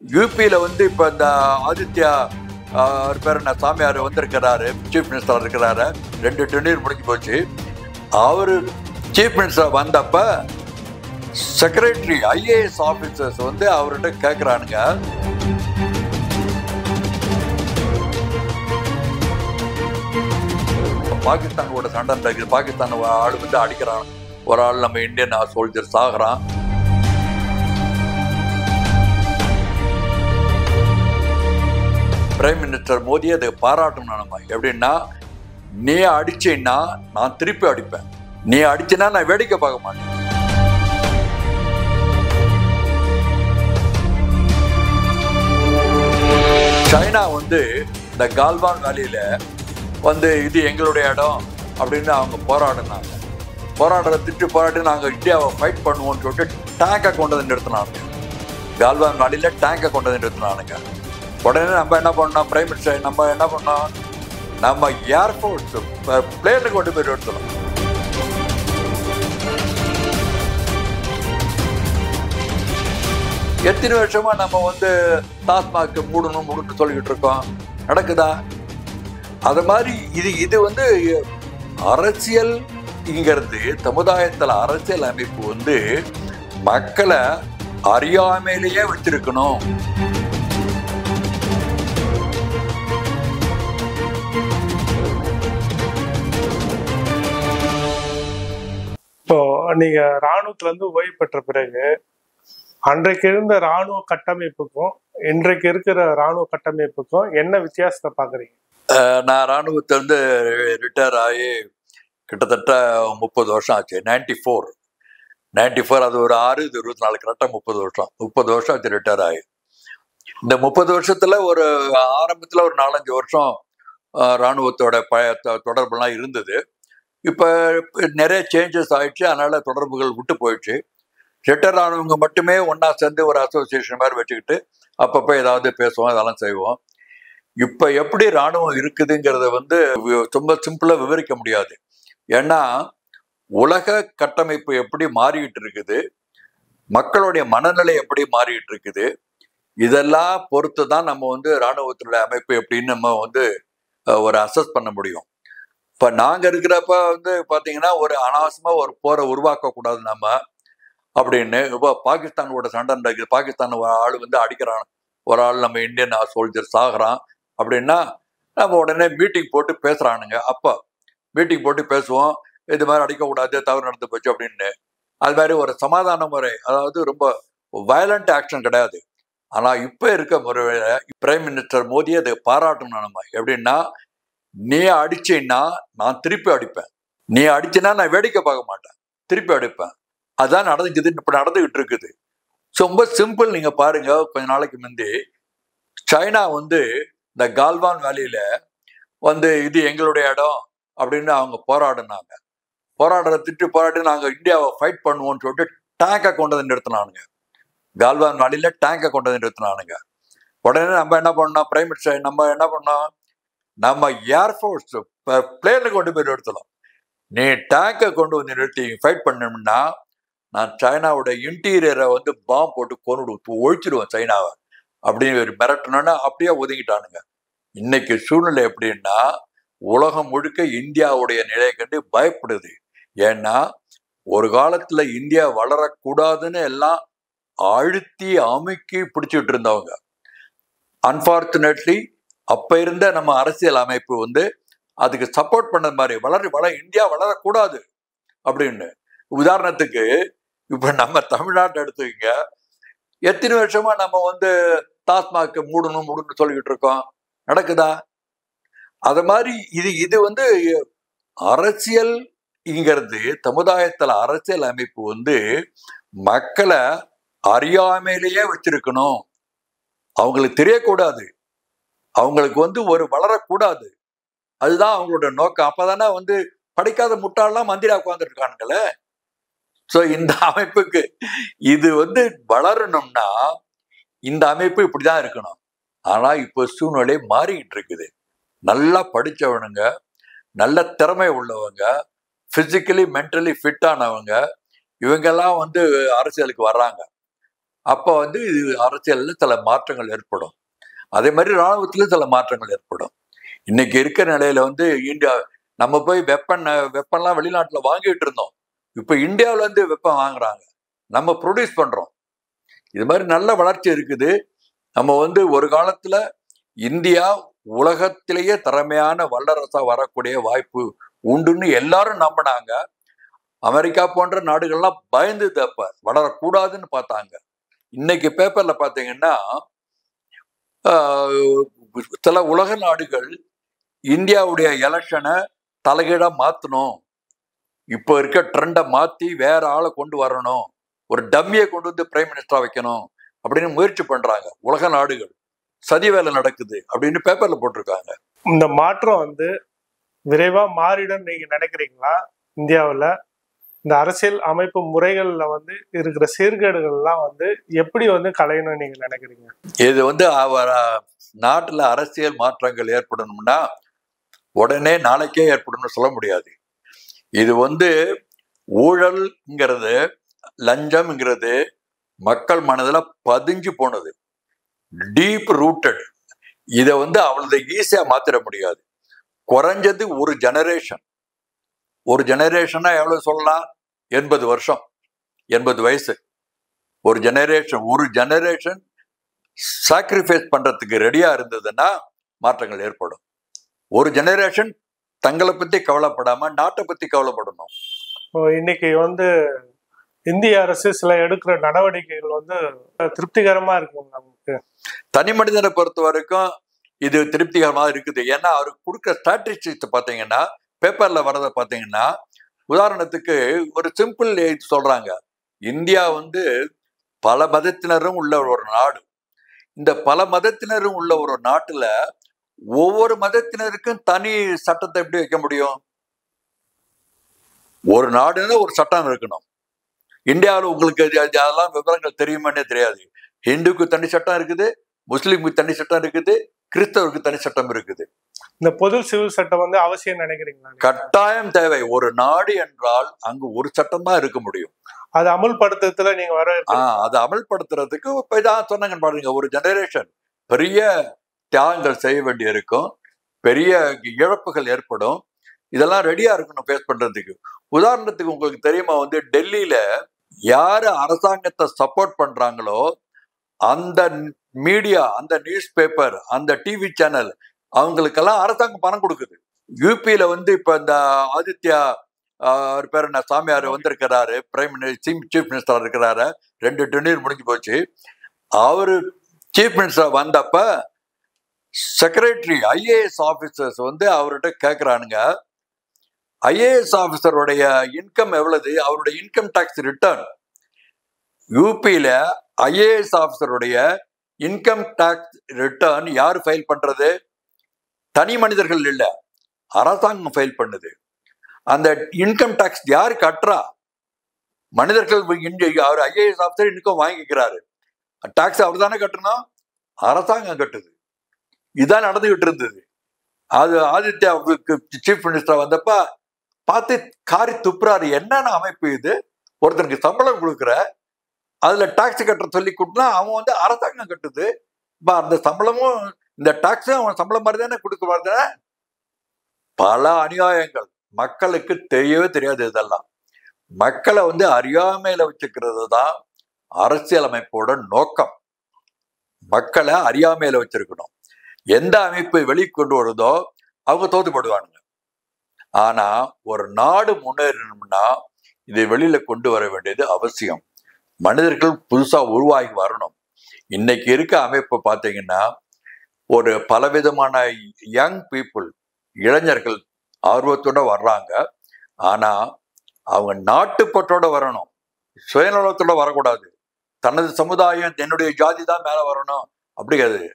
யூபியில வந்து இப்ப இந்த ஆதித்யா அவர் பேர் என்ன சாமியார் வந்திருக்கிறாரு, சீஃப் மினிஸ்டர் இருக்கிறாரு. 2 டென்னியர் முடிஞ்சு போச்சு. அவரு சீஃப் மினிஸ்டர் வந்தப்ப செக்ரட்டரி ஐஏஎஸ் ஆபீசர்ஸ் வந்து அவர்கிட்ட கேட்கிறானுங்க, பாகிஸ்தானோட சண்டை நடக்குது, பாகிஸ்தான் ஆள் வந்து அடிக்கிறான், ஒரு ஆள் நம்ம இந்தியன் சோல்ஜர் சாகுறான். பிரைம் மினிஸ்டர் மோடி அதை பாராட்டணும். நம்ம எப்படின்னா, நீ அடிச்சேன்னா நான் திருப்பி அடிப்பேன், நீ அடிச்சேன்னா நான் வேடிக்கை பார்க்க மாட்டேன். சைனா வந்து இந்த கால்வான் வேலியில வந்து இது எங்களுடைய இடம் அப்படின்னு அவங்க போராடினாங்க. போராட்டி நாங்கள் இந்தியாவை ஃபைட் பண்ணுவோம்னு சொல்லிட்டு டேங்கை கொண்டு வந்து நிறுத்தினாங்க. கால்வான் வேலியில டேங்கை கொண்டு வந்து நிறுத்தினானுங்க. உடனே நம்ம என்ன பண்ணோம், பிரைம் மினிஸ்டர் நம்ம என்ன பண்ணோம், நம்ம ஏர்ஃபோர்ஸ் பிளேனுக்கு கொண்டு போய் எடுத்துனோம். எத்தனை வருஷமா நம்ம வந்து டாஸ்மாக் மூடணும் சொல்லிக்கிட்டு இருக்கோம், நடக்குதா? அது மாதிரி இது வந்து அரசியல்ங்கிறது, சமுதாயத்தில் அரசியல் அமைப்பு வந்து மக்களை அறியாமையிலேயே வச்சிருக்கணும். இப்போ நீங்க ராணுவத்துல இருந்து ஓய்வு பெற்ற பிறகு அன்றைக்கு இருந்த ராணுவ கட்டமைப்புக்கும் இன்றைக்கு இருக்கிற ராணுவ கட்டமைப்புக்கும் என்ன வித்தியாசத்தை பாக்குறீங்க? நான் ராணுவத்திலிருந்து ரிட்டையர் ஆகி கிட்டத்தட்ட 30 வருஷம் ஆச்சு. 94 அது ஒரு 6 இது 24 கரெக்டாக 30 வருஷம் ஆச்சு ரிட்டையர் ஆகி. இந்த 30 வருஷத்துல ஒரு ஆரம்பத்தில் ஒரு 4-5 வருஷம் ராணுவத்தோட தொடர்புலாம் இருந்தது. இப்போ நிறைய சேஞ்சஸ் ஆயிடுச்சு, அதனால தொடர்புகள் விட்டு போயிடுச்சு. ரிட்டையர் ஆனவங்க மட்டுமே ஒன்றா சேர்ந்து ஒரு அசோசியேஷன் மாதிரி வச்சுக்கிட்டு அப்பப்போ ஏதாவது பேசுவோம், அதெல்லாம் செய்வோம். இப்போ எப்படி ராணுவம் இருக்குதுங்கிறத வந்து ரொம்ப சிம்பிளாக விவரிக்க முடியாது. ஏன்னா உலக கட்டமைப்பு எப்படி மாறிக்கிட்டு இருக்குது, மக்களுடைய மனநிலை எப்படி மாறிக்கிட்டு இருக்குது, இதெல்லாம் பொறுத்து தான் நம்ம வந்து ராணுவத்தினுடைய அமைப்பு எப்படின்னு நம்ம வந்து ஒரு அசஸ் பண்ண முடியும். இப்போ நாங்கள் இருக்கிறப்ப வந்து பார்த்தீங்கன்னா, ஒரு அனாவசியமாக ஒரு போரை உருவாக்கக்கூடாது நம்ம அப்படின்னு. இப்போ பாகிஸ்தானோட சண்டை நடக்குது, பாகிஸ்தான் ஆள் வந்து அடிக்கிறான், ஒரு ஆள் நம்ம இந்தியன் சோல்ஜர் சாகுறான் அப்படின்னா நம்ம உடனே மீட்டிங் போட்டு பேசுகிறானுங்க. அப்போ மீட்டிங் போட்டு பேசுவோம், இது மாதிரி அடிக்கக்கூடாது, தவறு நடந்து போச்சு அப்படின்னு. அது மாதிரி ஒரு சமாதான முறை, அதாவது ரொம்ப வயலண்ட் ஆக்ஷன் கிடையாது. ஆனால் இப்போ இருக்க முறையில் பிரைம் மினிஸ்டர் மோடி அதை பாராட்டணும். நம்ம எப்படின்னா, நீ அடிச்சேன்னா நான் திருப்பி அடிப்பேன், நீ அடிச்சேன்னா நான் வேடிக்கை பார்க்க மாட்டேன், திருப்பி அடிப்பேன். அதான் நடந்துக்குது, இப்போ நடந்துகிட்டு இருக்குது. ரொம்ப சிம்பிள். நீங்க பாருங்க, கொஞ்ச நாளைக்கு முந்தி சைனா வந்து இந்த கால்வான் வேலியில வந்து இது எங்களுடைய இடம் அப்படின்னு அவங்க போராடினாங்க. போராட்டி நாங்கள் இந்தியாவை ஃபைட் பண்ணுவோம்னு சொல்லிட்டு டேங்கை கொண்டு வந்து நிறுத்தினானுங்க. கால்வான் வேலியில டேங்கை கொண்டு வந்து நிறுத்தினானுங்க. உடனே நம்ம என்ன பண்ணோம், பிரைம் மினிஸ்டர் நம்ம என்ன பண்ணோம், நம்ம ஏர்ஃபோர்ஸ் பிளேனுக்கு கொண்டு போய் நிறுத்தணும். நீ டேங்கை கொண்டு வந்து நிறுத்தி ஃபைட் பண்ணணும்னா நான் சைனாவோட இன்டீரியரை வந்து பாம்பு போட்டு கொண்டு ஒழிச்சிடுவேன் சைனாவை அப்படின்னு ஒரு மிரட்டணும்னா அப்படியே ஒதுங்கிட்டானுங்க. இன்னைக்கு சூழ்நிலை எப்படின்னா, உலகம் முழுக்க இந்தியாவுடைய நிலையை கண்டு பயப்படுது. ஏன்னா ஒரு காலத்துல இந்தியா வளரக்கூடாதுன்னு எல்லாம் அழுத்தி அமுக்கி பிடிச்சிட்டு இருந்தவங்க. அன்பார்ச்சுனேட்லி அப்ப இருந்த நம்ம அரசியல் அமைப்பு வந்து அதுக்கு சப்போர்ட் பண்ண மாதிரி இந்தியா வளரக்கூடாது அப்படின்னு. உதாரணத்துக்கு இப்ப நம்ம தமிழ்நாட்டை எடுத்துக்கங்க, எத்தனை வருஷமா நம்ம வந்து டாஸ்மாக் மூடணும் சொல்லிக்கிட்டு இருக்கோம், நடக்குதா? அது மாதிரி இது வந்து அரசியல்ங்கிறது, சமுதாயத்தில் அரசியல் அமைப்பு வந்து மக்களை அறியாமையிலேயே வச்சிருக்கணும். அவங்களுக்கு தெரியக்கூடாது, அவங்களுக்கு வந்து ஒரு வளரக்கூடாது, அதுதான் அவங்களோட நோக்கம். அப்பதானே வந்து படிக்காத முட்டாள்லாம் மந்திரா உட்கார்ந்துட்டு இருக்கானுங்களே. ஸோ இந்த அமைப்புக்கு இது வந்து வளரணும்னா இந்த அமைப்பு இப்படிதான் இருக்கணும். ஆனா இப்போ சூழ்நிலை மாறிக்கிட்டு இருக்குது. நல்லா படிச்சவனுங்க, நல்ல திறமை உள்ளவங்க, பிசிக்கலி மென்டலி ஃபிட் ஆனவங்க, இவங்கெல்லாம் வந்து அரசியலுக்கு வர்றாங்க. அப்போ வந்து இது அரசியல்ல சில மாற்றங்கள் ஏற்படும். அதே மாதிரி ராணுவத்துல சில மாற்றங்கள் ஏற்படும். இன்னைக்கு இருக்கிற நிலையில வந்து இந்தியா நம்ம போய் வெப்பன்லாம் வெளிநாட்டுல வாங்கிட்டு இருந்தோம். இப்ப இந்தியாவில இருந்து வெப்பம் வாங்குறாங்க. நம்ம ப்ரொடியூஸ் பண்றோம். இது மாதிரி நல்ல வளர்ச்சி இருக்குது. நம்ம வந்து ஒரு காலத்துல இந்தியா உலகத்திலேயே திறமையான வல்லரசா வரக்கூடிய வாய்ப்பு உண்டுன்னு எல்லாரும் நம்பினாங்க. அமெரிக்கா போன்ற நாடுகள்லாம் பயந்து அப்ப வளரக்கூடாதுன்னு பார்த்தாங்க. இன்னைக்கு பேப்பர்ல பாத்தீங்கன்னா சில உலக நாடுகள் இந்தியாவுடைய எலெக்ஷனை தலைகீழா மாத்தணும், இப்போ இருக்க ட்ரெண்டை மாத்தி வேற ஆளை கொண்டு வரணும், ஒரு டம்மியை கொண்டு வந்து பிரைம் மினிஸ்டரா வைக்கணும் அப்படின்னு முயற்சி பண்றாங்க. உலக நாடுகள் சதி வேலை நடக்குது அப்படின்னு பேப்பர்ல போட்டிருக்காங்க. இந்த மாற்றம் வந்து விரைவா மாறிடும் நீங்க நினைக்கிறீங்களா? இந்தியாவில் இந்த அரசியல் அமைப்பு முறைகள்ல வந்து இருக்கிற சீர்கேடுகள்லாம் வந்து எப்படி வந்து களையணும்னு நீங்க நினைக்கிறீங்க? இது வந்து நாட்டுல அரசியல் மாற்றங்கள் ஏற்படணும்னா உடனே நாளைக்கே ஏற்படும்னு சொல்ல முடியாது. இது வந்து ஊழல்ங்கிறது, லஞ்சம்ங்கிறது மக்கள் மனதில் பதிஞ்சு போனது, டீப் ரூட்டட். இதை வந்து அவ்வளவு ஈஸியா மாத்திர முடியாது. குறைஞ்சது ஒரு ஜெனரேஷனா எவ்வளவு சொல்லலாம்? 80 வருஷம், 80 வயசு. ஒரு ஜெனரேஷன் சாக்ரிஃபைஸ் பண்றதுக்கு ரெடியா இருந்ததுன்னா மாற்றங்கள் ஏற்படும். ஒரு ஜெனரேஷன் தங்களை பத்தி கவலைப்படாம நாட்டை பத்தி கவலைப்படணும். இன்னைக்கு வந்து இந்திய அரசு சில எடுக்கிற நடவடிக்கைகள் வந்து திருப்திகரமா இருக்கும். நமக்கு தனி மனிதனை பொறுத்த வரைக்கும் இது திருப்திகரமா இருக்குது. ஏன்னா அவருக்கு கொடுக்குற ஸ்டாட்டிஸ்டிக்ஸ் பாத்தீங்கன்னா, பேப்பர்ல வர்றதை பாத்தீங்கன்னா, உதாரணத்துக்கு ஒரு சிம்பிள் சொல்றாங்க, இந்தியா வந்து பல மதத்தினரும் உள்ள ஒரு நாடு. இந்த பல மதத்தினரும் உள்ள ஒரு நாட்டுல ஒவ்வொரு மதத்தினருக்கும் தனி சட்டத்தை எப்படி வைக்க முடியும்? ஒரு நாடுன்னு ஒரு சட்டம் இருக்கணும். இந்தியாவில் உங்களுக்கு அதெல்லாம் விவரங்கள் தெரியுமானே தெரியாது. ஹிந்துக்கு தனி சட்டம் இருக்குது, முஸ்லீமுக்கு தனி சட்டம் இருக்குது, கிறிஸ்தவருக்கு தனி சட்டம் இருக்குது. இந்த பொது சிவில் சட்டம் வந்து அவசியம் நினைக்கிறீங்களா? கட்டாயம் தேவை. ஒரு நாடு என்றால் அங்கு ஒரு சட்டம் தான் இருக்க முடியும். அது அமல்படுத்துறதுல நீங்க அதை அமல்படுத்துறதுக்கு இப்ப இதான் சொன்னாங்க பாருங்க, ஒரு ஜெனரேஷன் பெரிய தியாகங்கள் செய்ய வேண்டி இருக்கும், பெரிய இழப்புகள் ஏற்படும். இதெல்லாம் ரெடியா இருக்கணும் ஃபேஸ் பண்றதுக்கு. உதாரணத்துக்கு உங்களுக்கு தெரியுமா, வந்து டெல்லியில யாரு அரசாங்கத்தை சப்போர்ட் பண்றாங்களோ அந்த மீடியா, அந்த நியூஸ் பேப்பர், அந்த டிவி சேனல், அவங்களுக்கெல்லாம் அரசாங்கம் பணம் கொடுக்குது. யூபியில வந்து இப்ப இந்த ஆதித்யா பேர் என்ன சாமியார் வந்திருக்கிறாரு, சீஃப் மினிஸ்டர் இருக்கிறாரு, 2 டென்னியர் முடிஞ்சு போச்சு. அவரு சீஃப் மினிஸ்டர் வந்தப்ப செக்ரட்டரி ஐஏஎஸ் ஆபீசர்ஸ் வந்து அவர்கிட்ட கேட்கிறானுங்க, ஐஏஎஸ் ஆபீசருடைய இன்கம் எவ்வளவு, அவருடைய இன்கம் டாக்ஸ் ரிட்டர்ன். யூபியில ஐஏஎஸ் ஆபீசருடைய இன்கம் டாக்ஸ் ரிட்டர்ன் யாரு ஃபைல் பண்றது? தனி மனிதர்கள் இல்ல, அரசாங்கம் ஃபைல் பண்ணுது. அந்த இன்கம் டாக்ஸ் யாரு கட்டுறா? மனிதர்கள். அவர் ஐஏஎஸ் ஆபீசர் இன்கம் வாங்கிக்கிறாரு, டாக்ஸ் அவர் தானே கட்டணும், அரசாங்கம் கட்டுது. இதான் நடந்துகிட்டு இருந்தது. அது ஆதித்யாவுக்கு சீஃப் மினிஸ்டர் வந்தப்ப பார்த்து காரி துப்புறாரு. என்னென்ன அமைப்பு இது? ஒருத்தருக்கு சம்பளம் கொடுக்குற, அதுல டாக்ஸ் கட்ட சொல்லி கொடுத்தா அவன் வந்து அரசாங்கம் கட்டுது. அந்த சம்பளமும் இந்த டாக்ஸும் அவன் சம்பளம் மாதிரி தானே கொடுக்க மாதிரி. பல அநியாயங்கள் மக்களுக்கு தெரியவே தெரியாது. இதெல்லாம் மக்களை வந்து அறியாமையில வச்சுக்கிறது தான் அரசியலமைப்போட நோக்கம். மக்களை அறியாமையில வச்சிருக்கணும். எந்த அமைப்பை வெளிக்கொண்டு வருதோ அவங்க தோத்துப்படுவானுங்க. ஆனா ஒரு நாடு முன்னேறணும்னா இதை வெளியில கொண்டு வர வேண்டியது அவசியம். மனிதர்கள் புதுசா உருவாகி வரணும். இன்னைக்கு இருக்க அமைப்பு பார்த்தீங்கன்னா ஒரு பலவிதமான யங் பீப்புள், இளைஞர்கள் ஆர்வத்தோட வர்றாங்க. ஆனா அவங்க நாட்டுப்பற்றோட வரணும், சுயநலத்தோட வரக்கூடாது. தனது சமுதாயம், என்னுடைய ஜாதி தான் மேல வரணும் அப்படிங்கிறது.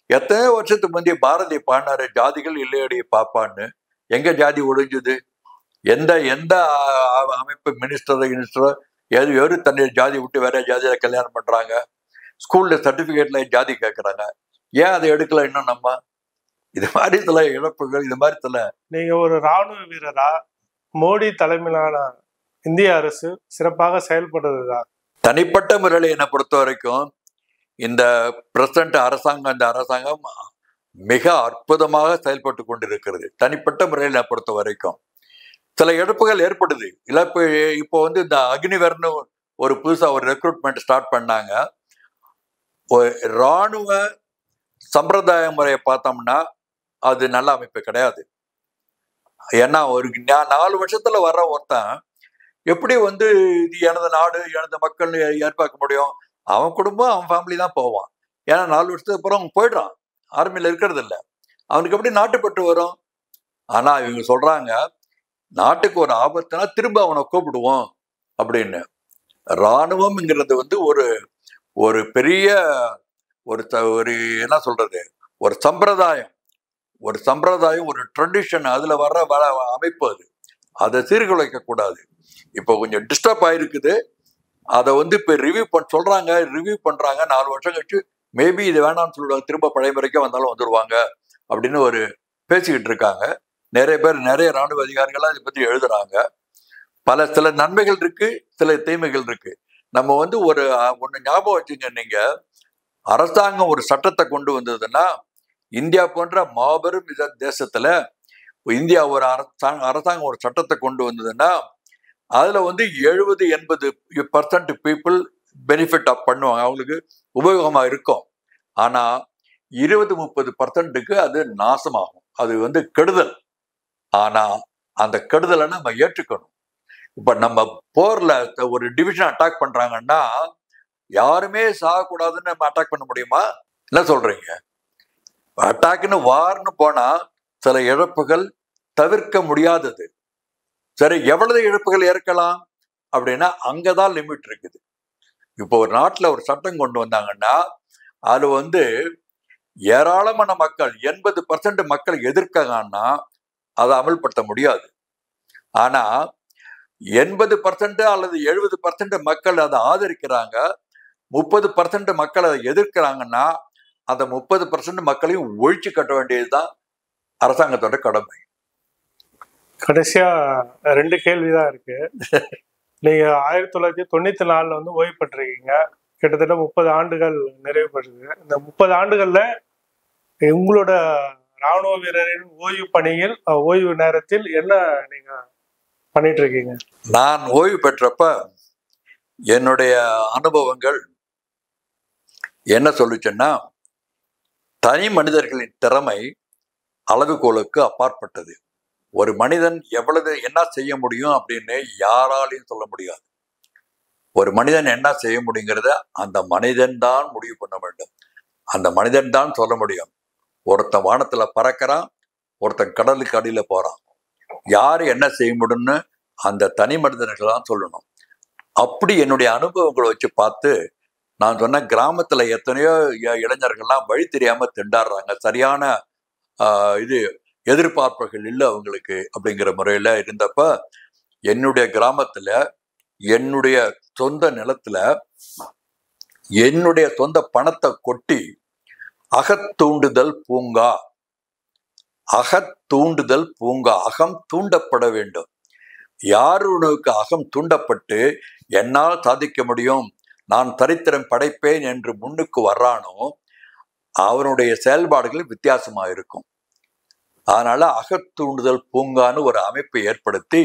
எத்தனை வருஷத்துக்கு முந்தைய பாரதி பாடினாரு, ஜாதிகள் இல்லையடி பாப்பான்னு. எங்க ஜாதி ஒழிஞ்சுது? எந்த எந்த அமைப்பு மினிஸ்டரோ எது தன்னுடைய ஜாதி விட்டு வேற ஜாதியில கல்யாணம் பண்றாங்க? ஸ்கூல்ல சர்டிபிகேட்ல ஜாதி கேட்கறாங்க. ஏன் அதை எடுக்கல இன்னும்? நம்ம இது மாதிரி சில இழப்புகள், இது மாதிரி சில. நீங்க ஒரு ராணுவ வீரரா மோடி தலைமையிலான இந்திய அரசு சிறப்பாக செயல்படுறதா? தனிப்பட்ட முறையில் என்னை பொறுத்த வரைக்கும் இந்த பிரசன்ட் அரசாங்கம், இந்த அரசாங்கம் மிக அற்புதமாக செயல்பட்டு கொண்டிருக்கிறது. தனிப்பட்ட முறையில் என்னை பொறுத்த வரைக்கும் சில இழப்புகள் ஏற்படுது. இழப்பு இப்போ வந்து இந்த அக்னிவர்னு ஒரு புதுசா ஒரு ரெக்ரூட்மெண்ட் ஸ்டார்ட் பண்ணாங்க. இராணுவ சம்பிரதாய முறையை பார்த்தோம்னா அது நல்ல அமைப்பு கிடையாது. ஏன்னா ஒரு 4 வருஷத்துல வர்ற ஒருத்தன் எப்படி வந்து இது எனது நாடு எனது மக்கள் எதிர்பார்க்க முடியும்? அவன் குடும்பம் அவன் ஃபேமிலி தான் போவான். ஏன்னா 4 வருஷத்துக்கு அப்புறம் அவன் போயிடுறான், ஆர்மியில இருக்கிறது இல்லை. அவனுக்கு எப்படி நாட்டுப்பற்று வரும்? ஆனா இவங்க சொல்றாங்க நாட்டுக்கு ஒரு ஆபத்துனா திரும்ப அவனை கூப்பிடுவோம் அப்படின்னு. இராணுவம்ங்கிறது வந்து ஒரு ஒரு பெரிய ஒரு ஒரு என்ன சொல்றது, ஒரு சம்பிரதாயம், ஒரு ட்ரெடிஷன், அதுல வர்ற அமைப்பு அது. அதை சீர்குலைக்க கூடாது. இப்போ கொஞ்சம் டிஸ்டர்ப் ஆயிருக்குது. அதை வந்து இப்ப ரிவ்யூ பண்றாங்க. 4 வருஷம் கழிச்சு மேபி இது வேணாம்னு சொல்லுவாங்க, திரும்ப பழைய முறைக்கே வந்தாலும் வந்துருவாங்க அப்படின்னு ஒரு பேசிக்கிட்டு இருக்காங்க. நிறைய பேர், நிறைய ராணுவ அதிகாரிகள்லாம் இதை பத்தி எழுதுறாங்க. சில நன்மைகள் இருக்கு, சில தீமைகள் இருக்கு. நம்ம வந்து ஒண்ணு ஞாபகம் வச்சுங்க, நீங்க அரசாங்கம் ஒரு சட்டத்தை கொண்டு வந்ததுன்னா, இந்தியா போன்ற மாபெரும் தேசத்துல இந்தியா ஒரு அரசாங்கம் ஒரு சட்டத்தை கொண்டு வந்ததுன்னா அதுல வந்து 70-80% பீப்புள் பெனிஃபிட் பண்ணுவாங்க, அவங்களுக்கு உபயோகமா இருக்கும். ஆனா 20-30%க்கு அது நாசமாகும், அது வந்து கெடுதல். ஆனா அந்த கெடுதலை நம்ம ஏற்றுக்கணும். இப்ப நம்ம போர்ல ஒரு டிவிஷன் அட்டாக் பண்றாங்கன்னா யாருமே சாகக்கூடாதுன்னு நம்ம அட்டாக் பண்ண முடியுமா? என்ன சொல்றீங்க? அட்டாக்னு வார்னு போனா சில இழப்புகள் தவிர்க்க முடியாதது. சரி, எவ்வளவு இழப்புகள் ஏற்கலாம் அப்படின்னா அங்கதான் லிமிட் இருக்குது. இப்போ ஒரு நாட்டுல ஒரு சட்டம் கொண்டு வந்தாங்கன்னா அது வந்து ஏராளமான மக்கள் 80% மக்கள் எதிர்க்காங்கன்னா அதை அமல்படுத்த முடியாது. ஆனா 80% அல்லது 70% மக்கள் அதை ஆதரிக்கிறாங்க, 30% மக்கள் அதை எதிர்க்கிறாங்கன்னா அந்த 30% மக்களையும் ஒழிச்சு கட்ட வேண்டியதுதான் அரசாங்கத்தோட கடமை. கடைசியா 2 கேள்விதான் இருக்கு. நீங்க 1994 வந்து ஓய்வு பெற்றிருக்கீங்க. கிட்டத்தட்ட 30 ஆண்டுகள் நிறைவு பெறுது. இந்த 30 ஆண்டுகள்ல உங்களோட ராணுவ வீரரின் ஓய்வு நேரத்தில் என்ன நீங்க பண்ணிட்டு இருக்கீங்க? நான் ஓய்வு பெற்றப்ப என்னுடைய அனுபவங்கள் என்ன சொல்லுச்சுன்னா, தனி மனிதர்களின் திறமை அளவுகோலுக்கு அப்பாற்பட்டது. ஒரு மனிதன் என்ன செய்ய முடியும் அப்படின்னு யாராலையும் சொல்ல முடியாது. ஒரு மனிதன் என்ன செய்ய முடியுங்கிறத அந்த மனிதன் தான் முடிவு பண்ண வேண்டும், அந்த மனிதன் தான் சொல்ல முடியும். ஒருத்தன் வானத்துல பறக்கிறான், ஒருத்தன் கடலுக்கு அடியில போறான். யாரு என்ன செய்ய முடியும்னு அந்த தனி மனிதர்கள் தான் சொல்லணும். அப்படி என்னுடைய அனுபவங்களை வச்சு பார்த்து நான் சொன்ன, கிராமத்துல எத்தனையோ இளைஞர்கள்லாம் வழி தெரியாம திண்டாடுறாங்க, சரியான எதிர்பார்ப்புகள் இல்லை அவங்களுக்கு அப்படிங்கிற முறையில இருந்தப்ப, என்னுடைய கிராமத்துல என்னுடைய சொந்த நிலத்துல என்னுடைய சொந்த பணத்தை கொட்டி அகத்தூண்டுதல் பூங்கா, அகம் தூண்டப்பட வேண்டும். யார் உனக்கு அகம் தூண்டப்பட்டு என்னால் சாதிக்க முடியும், நான் சரித்திரம் படைப்பேன் என்று முன்னுக்கு வர்றானோ அவனுடைய செயல்பாடுகள் வித்தியாசமா இருக்கும். அதனால அகத்தூண்டுதல் பூங்கான்னு ஒரு அமைப்பை ஏற்படுத்தி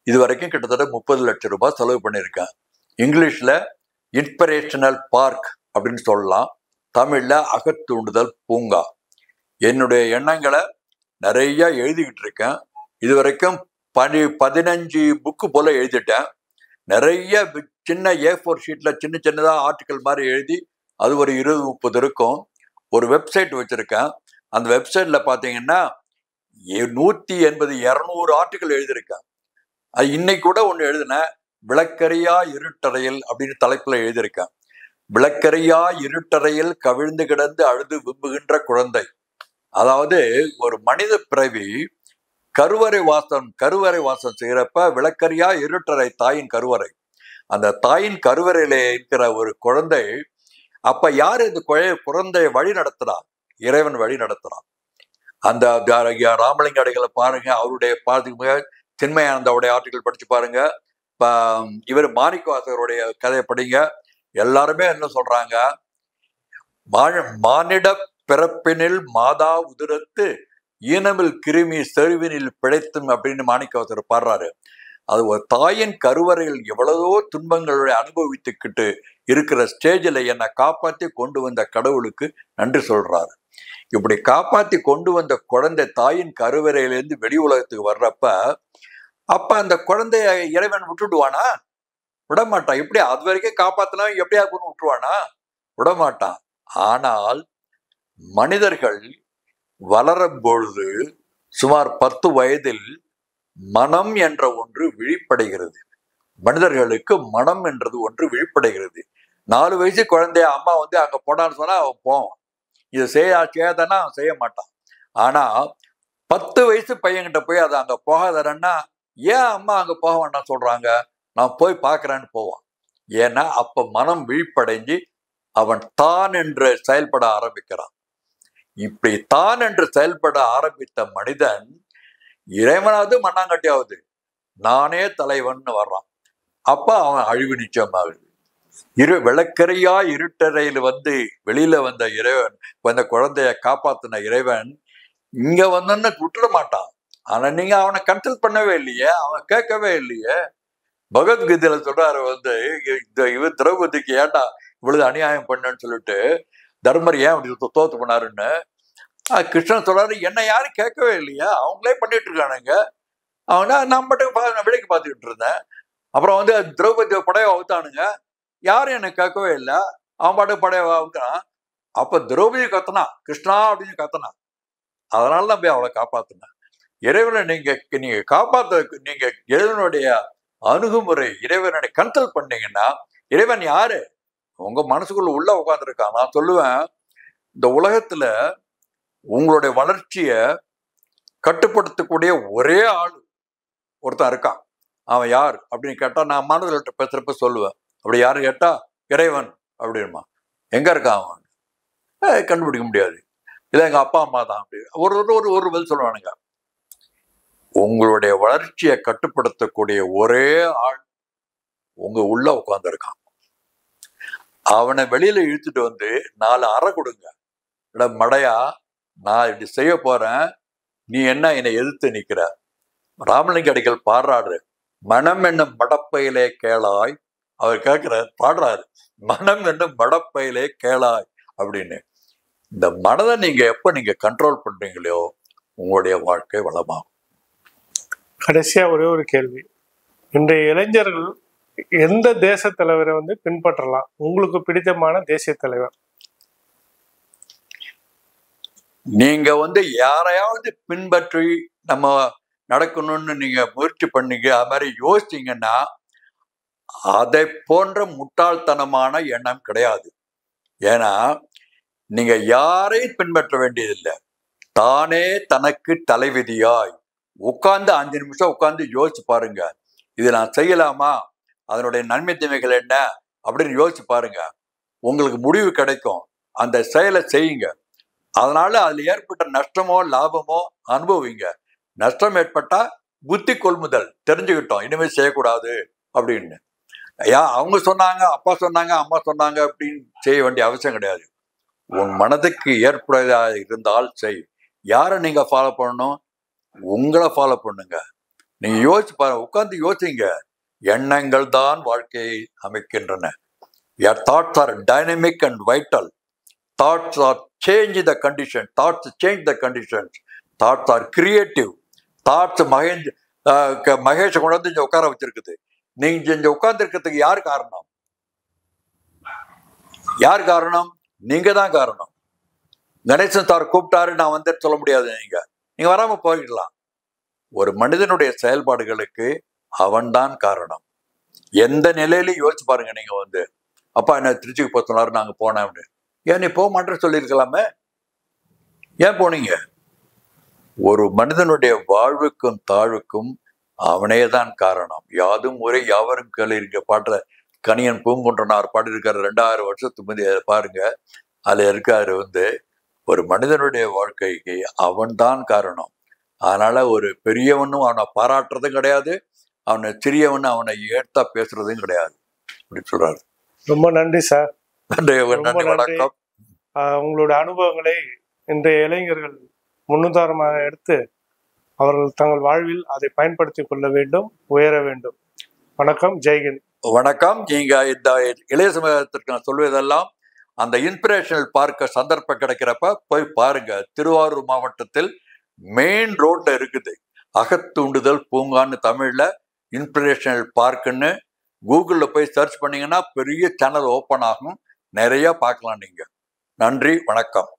இதுவரைக்கும் கிட்டத்தட்ட 30 லட்சம் ரூபாய் செலவு பண்ணியிருக்கேன். இங்கிலீஷ்ல இன்ஸ்பிரேஷனல் பார்க் அப்படின்னு சொல்லலாம், தமிழ்ல அகத்தூண்டுதல் பூங்கா. என்னுடைய எண்ணங்களை நிறைய எழுதிக்கிட்டு இருக்கேன். இதுவரைக்கும் 15 புக்கு போல எழுதிட்டேன். நிறைய சின்ன A4 ஷீட்ல சின்னதா ஆர்டிக்கல் மாதிரி எழுதி அது ஒரு 20-30 இருக்கும். ஒரு வெப்சைட் வச்சிருக்கேன். அந்த வெப்சைட்ல பாத்தீங்கன்னா 180-200 ஆர்டிக்கல் எழுதியிருக்கேன். அது இன்னைக்கு கூட ஒண்ணு எழுதினேன், விளக்கரியா இருட்டறையில் அப்படின்னு தலைப்புல எழுதியிருக்கேன். விளக்கரியா இருட்டறையில் கவிழ்ந்து கிடந்து அழுது விம்புகின்ற குழந்தை. அதாவது ஒரு மனித பிறவி கருவறை வாசம் செய்யறப்ப விளக்கரியா இருட்டறை தாயின் கருவறை, அந்த தாயின் கருவறையில இருக்கிற ஒரு குழந்தை. அப்ப யாரு இந்த குழந்தைய வழி நடத்துறா? இறைவன் வழி நடத்துறான். அந்த ராமலிங்க அடிகளை பாருங்க, அவருடைய சின்மயானந்தாவுடைய ஆர்டிகல் படிச்சு பாருங்க. இவர் மாணிக்கவாசகருடைய கதையை படிங்க. எல்லாருமே என்ன சொல்றாங்க, மானிட பிறப்பினில் மாதா உதிரத்து ஈனமில் கிருமி செருவினில் பிழைத்தும் அப்படின்னு மாணிக்கவாசகர் பாடுறாரு. அது ஒரு தாயின் கருவறையில் எவ்வளவோ துன்பங்களுடைய அனுபவித்துக்கிட்டு இருக்கிற ஸ்டேஜில் என்னை காப்பாற்றி கொண்டு வந்த கடவுளுக்கு நன்றி சொல்றாரு. இப்படி காப்பாற்றி கொண்டு வந்த குழந்தை தாயின் கருவறையிலேருந்து வெளி உலகத்துக்கு வர்றப்ப அப்ப அந்த குழந்தைய இறைவன் விட்டுடுவானா? விடமாட்டான். எப்படி அது வரைக்கும் காப்பாத்தினா எப்படியா கொண்டு விட்டுருவானா? விடமாட்டான். ஆனால் மனிதர்கள் வளரும் பொழுது சுமார் 10 வயதில் மனம் என்ற ஒன்று விழிப்படைகிறது. மனிதர்களுக்கு மனம் என்றது ஒன்று விழிப்படைகிறது. 4 வயசு குழந்தைய அம்மா அங்க போடான்னு சொன்னா அவன் போவான். இதை செய்யாதானா அவன் செய்ய மாட்டான். ஆனா 10 வயசு பையன்கிட்ட போய் அதை அங்க போகாதரன்னா ஏன் அம்மா அங்க போக வேண்டாம் சொல்றாங்க? நான் போய் பார்க்கறேன்னு போவான். ஏன்னா அப்ப மனம் விழிப்படைஞ்சு அவன் தான் என்று செயல்பட ஆரம்பிக்கிறான். இப்படி தான் என்று செயல்பட ஆரம்பித்த மனிதன் இறைவனாவது மண்ணாங்கட்டியாவது நானே தலைவன் வர்றான். அப்ப அவன் அழிவு நிச்சயமாகுது. விளக்கரையா இருட்டறையில் வெளியில வந்த இறைவன், அந்த குழந்தைய காப்பாத்தின இறைவன் இங்க வந்தன்னு விட்டுட மாட்டான். ஆனா நீங்க அவனை கன்சல்ட் பண்ணவே இல்லையே, அவன் கேட்கவே இல்லையே. பகவத்கீதையில சொல்றாரு இவர் திரௌபதிக்கு ஏன்டா இவ்வளவு அநியாயம் பண்ணன்னு சொல்லிட்டு தர்மர் ஏன் அப்படி தோத்து பண்ணாருன்னு கிருஷ்ணன் சொல்றாரு, என்ன யாரும் கேட்கவே இல்லையா, அவங்களே பண்ணிட்டு இருக்கானுங்க. அவனா நான் மட்டும் விலைக்கு பார்த்துக்கிட்டு இருந்தேன். அப்புறம் திரௌபதி படையை அவுத்தானுங்க, யாரும் எனக்கு கேட்கவே இல்லை, அவன் பாட்டு படையை அவுத்தான். அப்ப திரௌபதி கத்தனா, கிருஷ்ணா அப்படின்னு கத்தனா, அதனால தான் போய் அவளை காப்பாத்தினேன். இறைவனை நீங்க காப்பாத்த, நீங்க இறைவனுடைய அணுகுமுறை, இறைவனை கன்சல்ட் பண்ணீங்கன்னா இறைவன் யாரு உங்க மனசுக்குள்ள உள்ள உட்காந்துருக்கான். நான் சொல்லுவேன், இந்த உலகத்துல உங்களுடைய வளர்ச்சிய கட்டுப்படுத்தக்கூடிய ஒரே ஆள் ஒருத்தன் இருக்கான். அவன் யார் அப்படின்னு கேட்டா நான் மாணவர்கள்ட்ட பேசுறப்ப சொல்லுவேன். அப்படி யாரு கேட்டா இறைவன் அப்படின்மா. எங்க இருக்கான் அவன்? கண்டுபிடிக்க முடியாது. இல்ல எங்க அப்பா அம்மா தான் அப்படி ஒரு பதில் சொல்லுவானுங்க. உங்களுடைய வளர்ச்சியை கட்டுப்படுத்தக்கூடிய ஒரே ஆள் உங்க உள்ள உட்கார்ந்து இருக்கான். அவனை வெளியில இழுத்துட்டு 4 அறை கொடுங்க. மடையா, நான் இப்படி செய்ய போறேன், நீ என்ன என்னை எதிர்த்து நிக்கிற? ராமலிங்க அடிகள் பாடுறாரு, மனம் என்னும் மடப்பையிலே கேளாய். அவர் பாடுறாரு, மனம் என்னும் மடப்பையிலே கேளாய் அப்படின்னு. இந்த மனதை எப்ப கண்ட்ரோல் பண்றீங்களோ உங்களுடைய வாழ்க்கை வளமாகும். கடைசியா ஒரே ஒரு கேள்வி, இன்றைய இளைஞர்கள் எந்த தேச தலைவரை பின்பற்றலாம்? உங்களுக்கு பிடித்தமான தேசிய தலைவர்? நீங்க யாரையாவது பின்பற்றி நம்ம நடக்கணும்னு நீங்க முயற்சி பண்ணீங்க, அது மாதிரி யோசிச்சீங்கன்னா அதை போன்ற முட்டாள்தனமான எண்ணம் கிடையாது. ஏன்னா நீங்க யாரையும் பின்பற்ற வேண்டியதில்லை. தானே தனக்கு தலைவிதியாய் உட்கார்ந்து 5 நிமிஷம் உட்கார்ந்து யோசிச்சு பாருங்க, இது நான் செய்யலாமா, அதனுடைய நன்மை தீமைகள் என்ன அப்படின்னு யோசிச்சு பாருங்க. உங்களுக்கு முடிவு கிடைக்கும். அந்த செயலை செய்யுங்க. அதனால அதுல ஏற்பட்ட நஷ்டமோ லாபமோ அனுபவிங்க. நஷ்டம் ஏற்பட்டா புத்தி கொள்முதல், தெரிஞ்சுக்கிட்டோம் இனிமேல் செய்யக்கூடாது அப்படின்னு. அவங்க சொன்னாங்க, அப்பா சொன்னாங்க, அம்மா சொன்னாங்க அப்படின்னு செய்ய வேண்டிய அவசியம் கிடையாது. உன் மனதுக்கு ஏற்புடையதா இருந்தால் செய். யாரை நீங்க ஃபாலோ பண்ணணும்? உங்களை ஃபாலோ பண்ணுங்க. நீங்க யோசிச்சு பாருங்க, உட்கார்ந்து யோசிங்க. எண்ணங்கள் தான் வாழ்க்கையை அமைக்கின்றன. Your thoughts are dynamic and vital. Thoughts are change the condition. Thoughts change the conditions. Thoughts are creative. Thoughts மகேஷை கொண்டு இங்க உட்கார வச்சிருக்குது. நீங்க இங்க உட்கார்ந்து இருக்கிறதுக்கு யார் காரணம்? யார் காரணம்? நீங்க தான் காரணம். கணேசன் சார் கூப்பிட்டாரு, நான் வந்துட்டு சொல்ல முடியாது. நீங்க வராம போயிடலாம். ஒரு மனிதனுடைய செயல்பாடுகளுக்கு அவன்தான் காரணம். எந்த நிலையிலையும் யோசிச்சு பாருங்க. நீங்க அப்பா என்ன திருச்சிக்கு போக சொன்னாரு, நாங்க போனேன் அப்படின்னு. ஏன் நீ போக மாட்டேன்னு சொல்லியிருக்கலாமே, ஏன் போனீங்க? ஒரு மனிதனுடைய வாழ்வுக்கும் தாழ்வுக்கும் அவனே தான் காரணம். யாதும் ஒரே யாவரும் கேள்வி பாட்டுல கணியன் பூங்குன்றனார் பாடியிருக்காரு 2000 வருஷத்துக்கு முந்தைய பாருங்க. அதுல இருக்காரு ஒரு மனிதனுடைய வாழ்க்கைக்கு அவன் தான் காரணம். அதனால ஒரு பெரியவனும் அவனை பாராட்டுறதும் கிடையாது, அவனை சிறியவன் அவனை ஏற்றா பேசுறதும் கிடையாது அப்படின்னு சொல்றாரு. ரொம்ப நன்றி சார். நன்றி ரொம்ப நன்றி நன்றி. வணக்கம். உங்களோட அனுபவங்களை இன்றைய இளைஞர்கள் முன்னுதாரணமாக எடுத்து அவர்கள் தங்கள் வாழ்வில் அதை பயன்படுத்திக் கொள்ள வேண்டும், உயர வேண்டும். வணக்கம். ஜெய்ஹிந்த். வணக்கம். நீங்க இந்த இளைய சமூகத்திற்கு நான் சொல்வதெல்லாம் அந்த இன்ஸ்பிரேஷனல் பார்க்க சந்தர்ப்பம் கிடைக்கிறப்ப போய் பாருங்க. திருவாரூர் மாவட்டத்தில் மெயின் ரோட்ல இருக்குது அகத்தூண்டுதல் பூங்கான்னு தமிழ்ல இன்ஸ்பிரேஷனல் பார்க்குன்னு கூகுளில் போய் சர்ச் பண்ணீங்கன்னா பெரிய சேனல் ஓப்பன் ஆகும். நிறைய பார்க்கலாம் நீங்க. நன்றி, வணக்கம்.